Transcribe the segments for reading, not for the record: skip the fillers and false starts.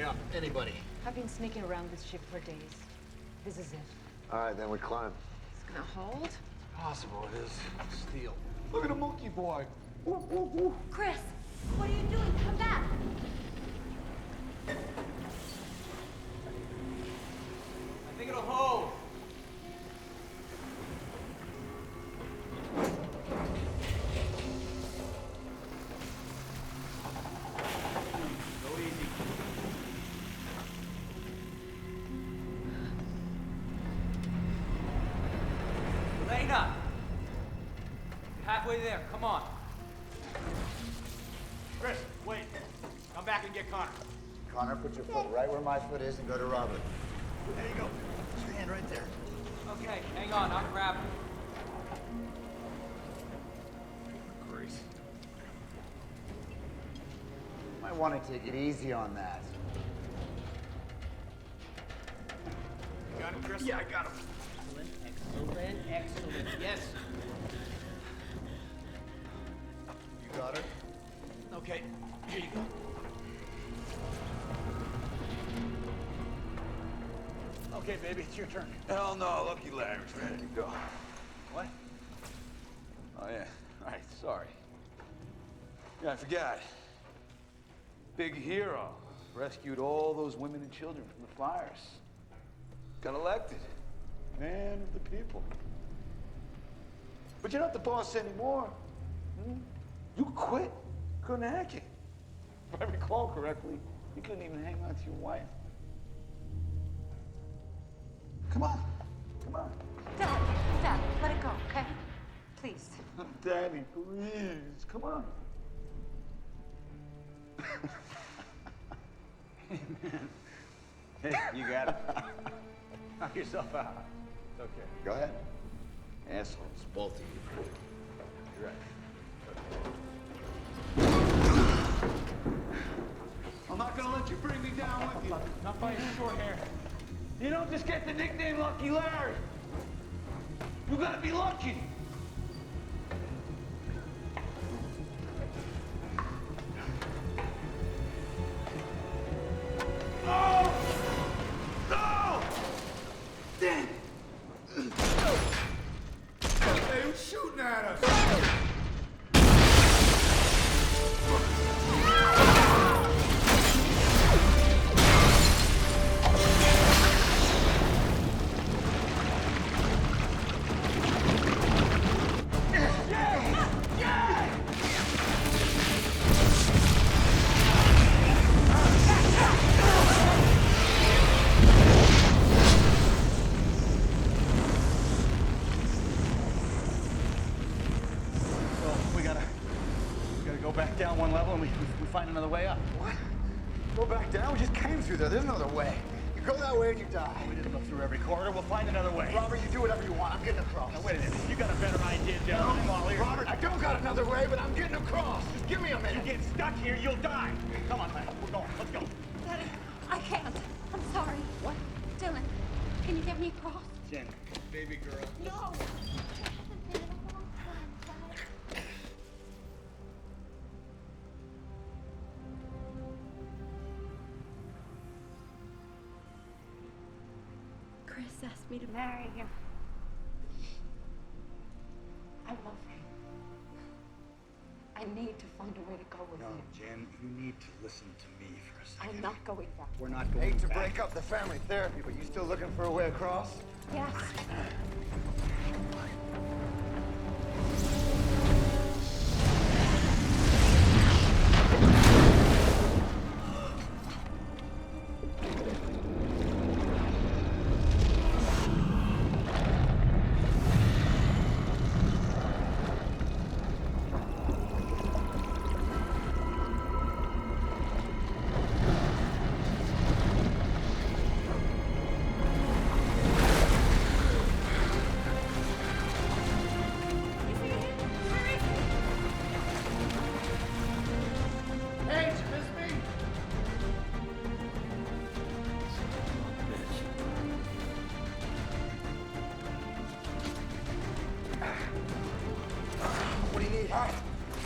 up. Anybody. I've been sneaking around this ship for days. This is it. All right, then we climb. It's gonna hold. Possible it is. Steel. Look at the monkey boy. Chris, what are you doing? Come back. I think it'll hold. Go easy. Elena! You're halfway there. Come on. Chris, wait. Come back and get Connor. Connor, put your foot right where my foot is and go to Robert. There you go. Put your hand right there. Okay, hang on, I'll grab him. Great. Might want to take it easy on that. You got him, Chris? Yeah, I got him. Excellent. Yes. You got her? Okay, here you go. Okay, baby, it's your turn. Hell no, Lucky Larry's ready to go. What? Oh, yeah. Right, sorry. Yeah, I forgot. Big hero. Rescued all those women and children from the fires. Got elected. Man of the people. But you're not the boss anymore. You quit. Couldn't hack it. If I recall correctly, you couldn't even hang on to your wife. Come on. Come on. Dad, let it go, okay? Please. Daddy, please. Come on. Hey, man. Hey, you got it. Knock yourself out. It's okay. Go ahead. Assholes, both of you. You're right. I'm not gonna let you bring me down with you. Not by your short hair. You don't just get the nickname Lucky Larry. You gotta be lucky. No! No! Damn! Hey, who's shooting at us? Down one level and we find another way up. What? Go back down? We just came through there. There's no other way. You go that way and you die. We didn't go through every corridor. We'll find another way. Robert, you do whatever you want. I'm getting across. Now, wait a minute. You got a better idea, General. No, Robert, I don't got another way, but I'm getting across. Just give me a minute. You get stuck here, you'll die. Come on, man. We're going. Let's go. Daddy, I can't. I'm sorry. What? Dylan, can you get me across? Jen. Baby girl. No! Chris asked me to marry him. I love him. I need to find a way to go with No, him. Jen, you need to listen to me for a second. I'm not going back. We're not going Hate to back. break up the family therapy, but you still looking for a way across? Yes.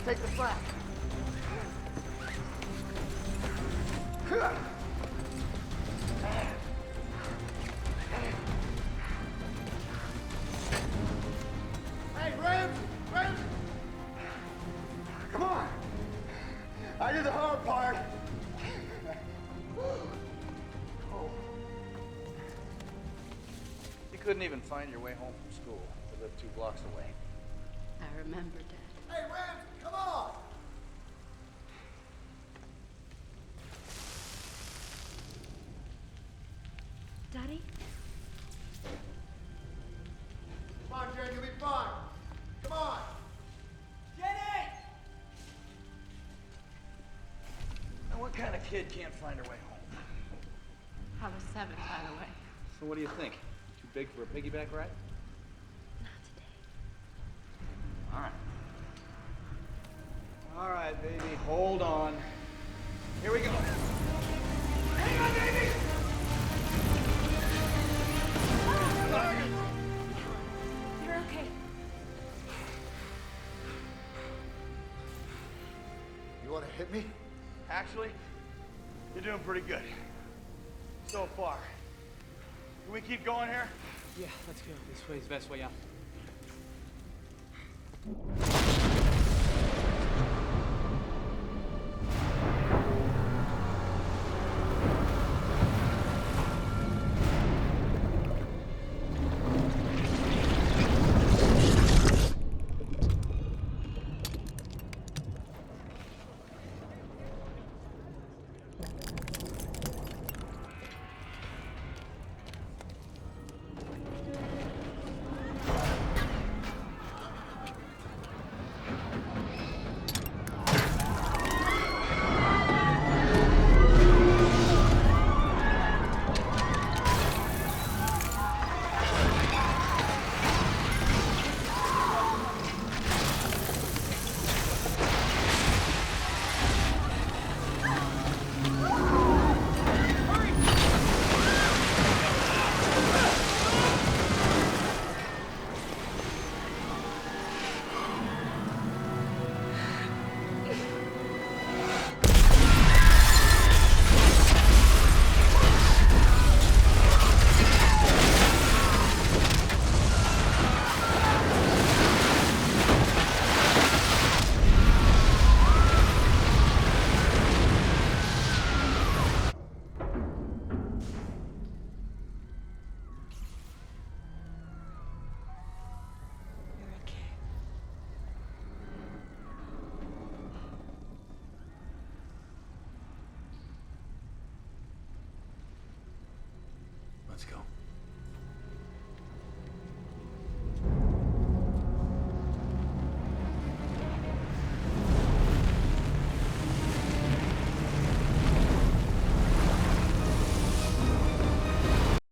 Take the slack. couldn't even find your way home from school. You lived 2 blocks away. I remember, Dad. Hey, Ramsey, come on! Daddy? Come on, Jen, you'll be fine. Come on! Jenny! Now, what kind of kid can't find her way home? I was 7, by the way. So what do you think? Too big for a piggyback ride? Not today. All right. All right, baby, hold on. Here we go. Hang on, baby! You're okay. You want to hit me? Actually, you're doing pretty good. So far. Can we keep going here? Yeah, let's go. This way is the best way out.